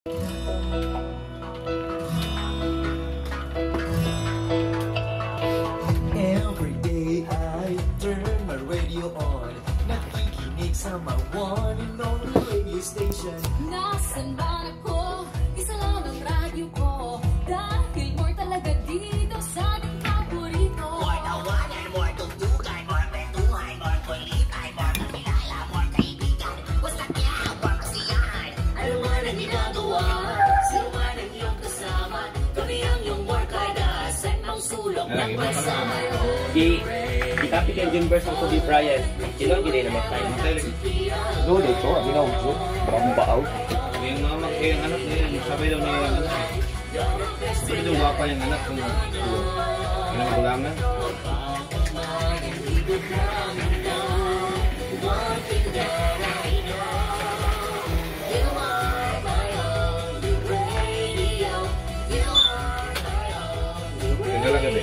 Every day I turn my radio on, nakikinig sa my one and only radio station. Nasaan ba ako? Isa lang ang radyo ko, dahil more talaga dito sa ating paborito. More tawanan, more tugtugan, more kwentuhan, more kulitan, more kakilala, more kaibigan. Basta kaya, more kasiyahan. Ano man ang ginagawa, sino man ang iyong kasama, kami ang iyong more kada, sa mang sulok ng bansa. Ikapit yung Juniverse ang Kobe Bryant. Sino ang ginay naman tayo? Doon ito, abinaw ko. Bambaaw. Yung mama, yung anak na yun, sabay daw niya yung anak. Hindi daw wapa yung anak kung nagulangan. Ganda lang gabi.